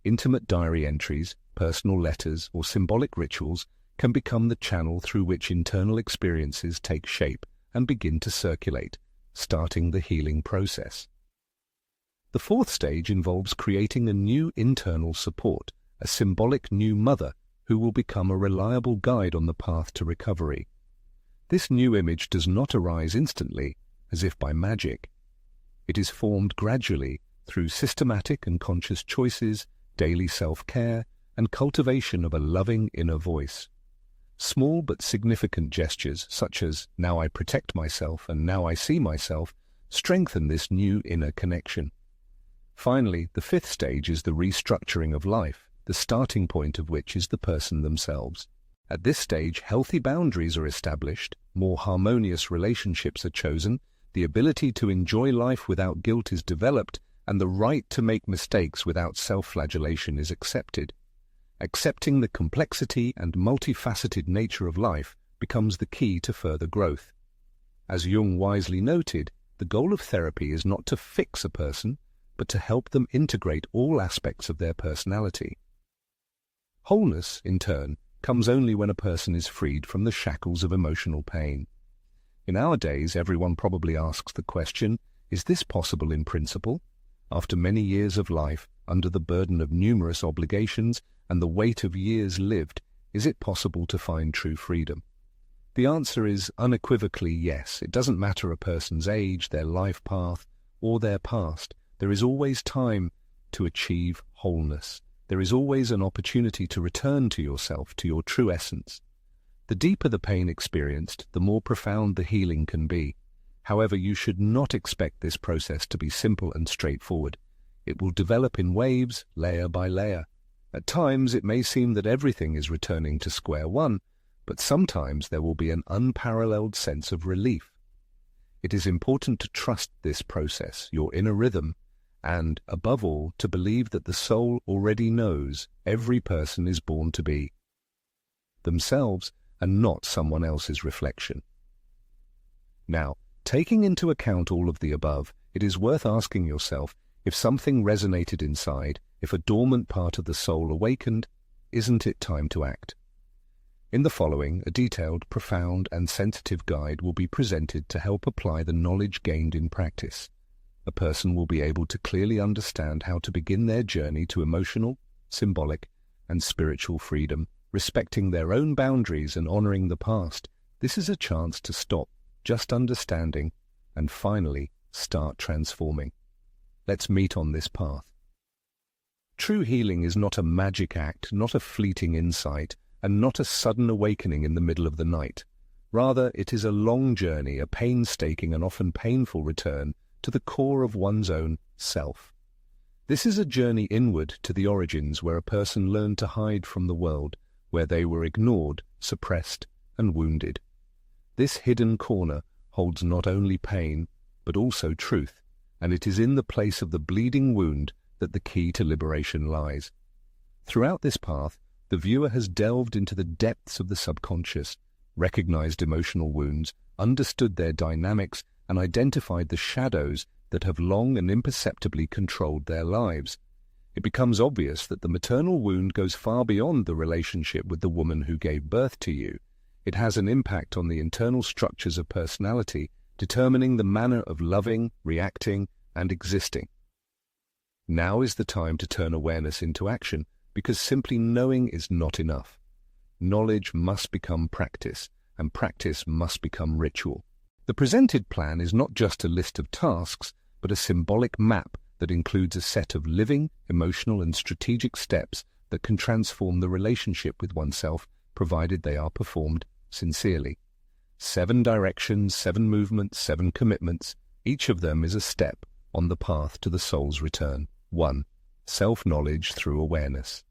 Intimate diary entries, personal letters, or symbolic rituals can become the channel through which internal experiences take shape and begin to circulate, starting the healing process. The fourth stage involves creating a new internal support, a symbolic new mother who will become a reliable guide on the path to recovery. This new image does not arise instantly, as if by magic. It is formed gradually through systematic and conscious choices, daily self-care, and cultivation of a loving inner voice. Small but significant gestures, such as "now I protect myself" and "now I see myself," strengthen this new inner connection. Finally, the fifth stage is the restructuring of life, the starting point of which is the person themselves. At this stage, healthy boundaries are established, more harmonious relationships are chosen, the ability to enjoy life without guilt is developed, and the right to make mistakes without self-flagellation is accepted. Accepting the complexity and multifaceted nature of life becomes the key to further growth. As Jung wisely noted, the goal of therapy is not to fix a person, but to help them integrate all aspects of their personality. Wholeness, in turn, comes only when a person is freed from the shackles of emotional pain. In our days, everyone probably asks the question, is this possible in principle? After many years of life, under the burden of numerous obligations and the weight of years lived, is it possible to find true freedom? The answer is unequivocally yes. It doesn't matter a person's age, their life path, or their past. There is always time to achieve wholeness. There is always an opportunity to return to yourself, to your true essence. The deeper the pain experienced, the more profound the healing can be. However, you should not expect this process to be simple and straightforward. It will develop in waves, layer by layer. At times, it may seem that everything is returning to square one, but sometimes there will be an unparalleled sense of relief. It is important to trust this process, your inner rhythm, and, above all, to believe that the soul already knows every person is born to be themselves and not someone else's reflection. Now, taking into account all of the above, it is worth asking yourself, if something resonated inside, if a dormant part of the soul awakened, isn't it time to act? In the following, a detailed, profound, and sensitive guide will be presented to help apply the knowledge gained in practice. A person will be able to clearly understand how to begin their journey to emotional, symbolic, and spiritual freedom, respecting their own boundaries and honoring the past. This is a chance to stop just understanding and finally start transforming. Let's meet on this path. True healing is not a magic act, not a fleeting insight, and not a sudden awakening in the middle of the night. Rather, it is a long journey, a painstaking and often painful return to the core of one's own self. This is a journey inward to the origins where a person learned to hide from the world, where they were ignored, suppressed, and wounded. This hidden corner holds not only pain, but also truth, and it is in the place of the bleeding wound that the key to liberation lies. Throughout this path, The viewer has delved into the depths of the subconscious, recognized emotional wounds, understood their dynamics, and identified the shadows that have long and imperceptibly controlled their lives. It becomes obvious that the maternal wound goes far beyond the relationship with the woman who gave birth to you. It has an impact on the internal structures of personality, determining the manner of loving, reacting, and existing. Now is the time to turn awareness into action, because simply knowing is not enough. Knowledge must become practice, and practice must become ritual. The presented plan is not just a list of tasks, but a symbolic map that includes a set of living, emotional, and strategic steps that can transform the relationship with oneself, provided they are performed sincerely. 7 directions, 7 movements, 7 commitments. Each of them is a step on the path to the soul's return. 1. Self-knowledge through awareness.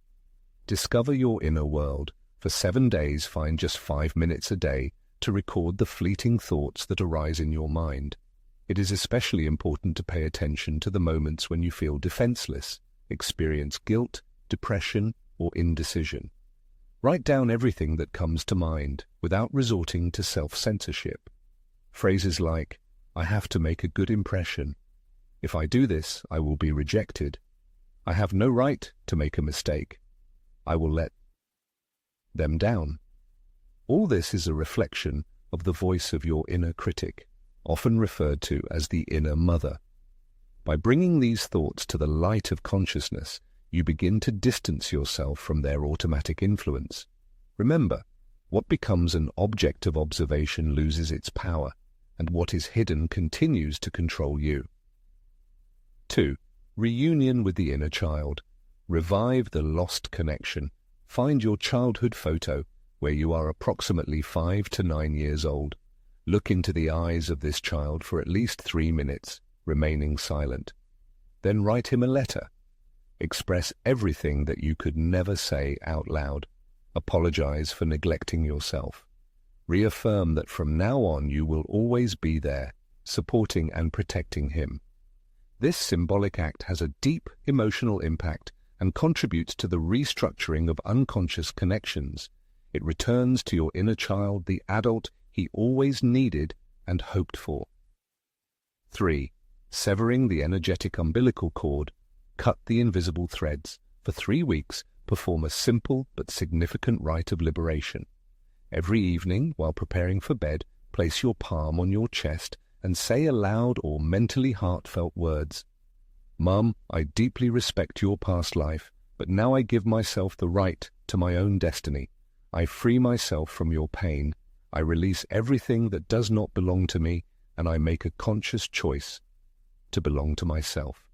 Discover your inner world. For 7 days, find just 5 minutes a day to record the fleeting thoughts that arise in your mind. It is especially important to pay attention to the moments when you feel defenseless, experience guilt, depression, or indecision. Write down everything that comes to mind without resorting to self-censorship. Phrases like, "I have to make a good impression. If I do this, I will be rejected. I have no right to make a mistake. I will let them down." All this is a reflection of the voice of your inner critic, often referred to as the inner mother. By bringing these thoughts to the light of consciousness, you begin to distance yourself from their automatic influence. Remember, what becomes an object of observation loses its power, and what is hidden continues to control you. 2. Reunion with the inner child. Revive the lost connection. Find your childhood photo where you are approximately 5 to 9 years old. Look into the eyes of this child for at least 3 minutes, remaining silent. Then write him a letter. Express everything that you could never say out loud. Apologize for neglecting yourself. Reaffirm that from now on you will always be there, supporting and protecting him. This symbolic act has a deep emotional impact and contributes to the restructuring of unconscious connections. It returns to your inner child the adult he always needed and hoped for. 3. Severing the energetic umbilical cord. Cut the invisible threads. For 3 weeks, perform a simple but significant rite of liberation. Every evening, while preparing for bed, place your palm on your chest and say aloud or mentally heartfelt words. "Mum, I deeply respect your past life, but now I give myself the right to my own destiny. I free myself from your pain. I release everything that does not belong to me, and I make a conscious choice to belong to myself."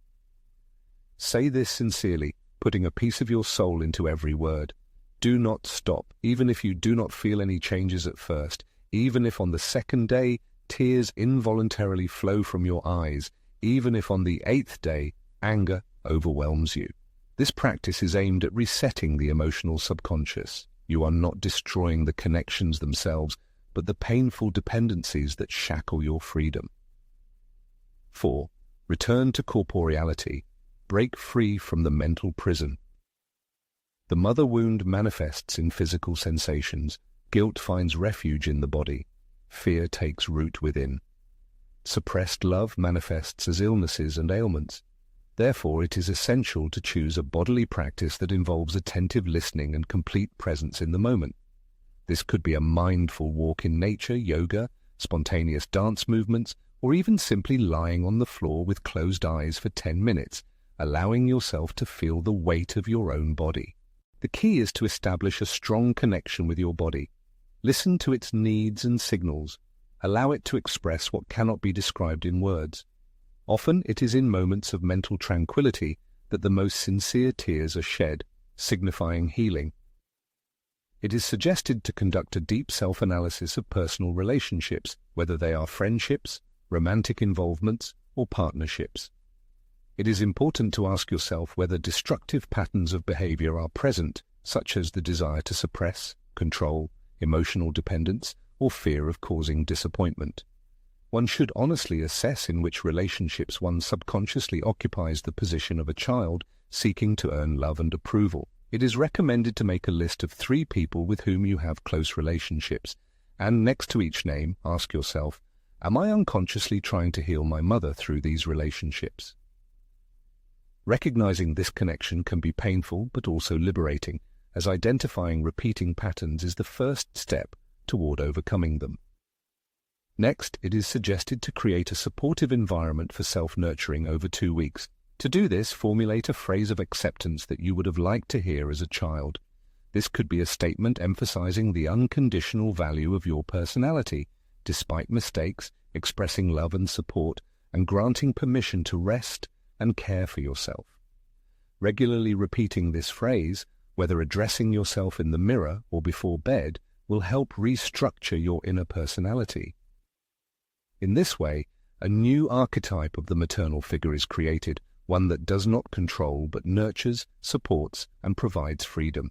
Say this sincerely, putting a piece of your soul into every word. Do not stop, even if you do not feel any changes at first, even if on the 2nd day tears involuntarily flow from your eyes, even if on the 8th day anger overwhelms you. This practice is aimed at resetting the emotional subconscious. You are not destroying the connections themselves, but the painful dependencies that shackle your freedom. 4. Return to corporeality. Break free from the mental prison. The mother wound manifests in physical sensations. Guilt finds refuge in the body. Fear takes root within. Suppressed love manifests as illnesses and ailments. Therefore, it is essential to choose a bodily practice that involves attentive listening and complete presence in the moment. This could be a mindful walk in nature, yoga, spontaneous dance movements, or even simply lying on the floor with closed eyes for 10 minutes, allowing yourself to feel the weight of your own body. The key is to establish a strong connection with your body. Listen to its needs and signals. Allow it to express what cannot be described in words. Often it is in moments of mental tranquility that the most sincere tears are shed, signifying healing. It is suggested to conduct a deep self-analysis of personal relationships, whether they are friendships, romantic involvements, or partnerships. It is important to ask yourself whether destructive patterns of behavior are present, such as the desire to suppress, control, emotional dependence, or fear of causing disappointment. One should honestly assess in which relationships one subconsciously occupies the position of a child seeking to earn love and approval. It is recommended to make a list of 3 people with whom you have close relationships, and next to each name, ask yourself, am I unconsciously trying to heal my mother through these relationships? Recognizing this connection can be painful but also liberating, as identifying repeating patterns is the first step toward overcoming them. Next, it is suggested to create a supportive environment for self-nurturing over 2 weeks. To do this, formulate a phrase of acceptance that you would have liked to hear as a child. This could be a statement emphasizing the unconditional value of your personality, despite mistakes, expressing love and support, and granting permission to rest and care for yourself. Regularly repeating this phrase, whether addressing yourself in the mirror or before bed, will help restructure your inner personality. In this way, a new archetype of the maternal figure is created, one that does not control but nurtures, supports, and provides freedom.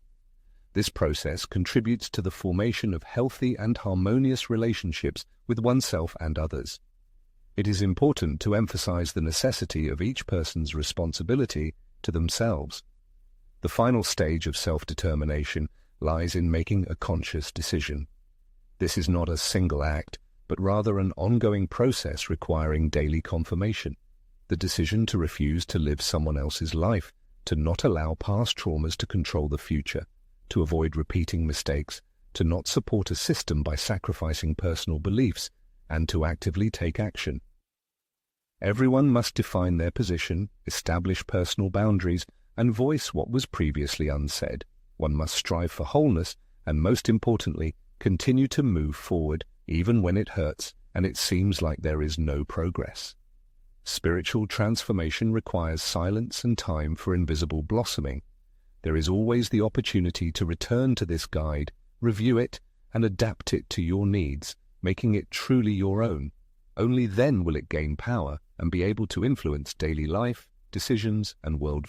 This process contributes to the formation of healthy and harmonious relationships with oneself and others. It is important to emphasize the necessity of each person's responsibility to themselves. The final stage of self-determination lies in making a conscious decision. This is not a single act, but rather an ongoing process requiring daily confirmation. The decision to refuse to live someone else's life, to not allow past traumas to control the future, to avoid repeating mistakes, to not support a system by sacrificing personal beliefs, and to actively take action. Everyone must define their position, establish personal boundaries, and voice what was previously unsaid. One must strive for wholeness, and most importantly, continue to move forward, even when it hurts and it seems like there is no progress. Spiritual transformation requires silence and time for invisible blossoming. There is always the opportunity to return to this guide, review it, and adapt it to your needs, making it truly your own. Only then will it gain power and be able to influence daily life, decisions, and worldview.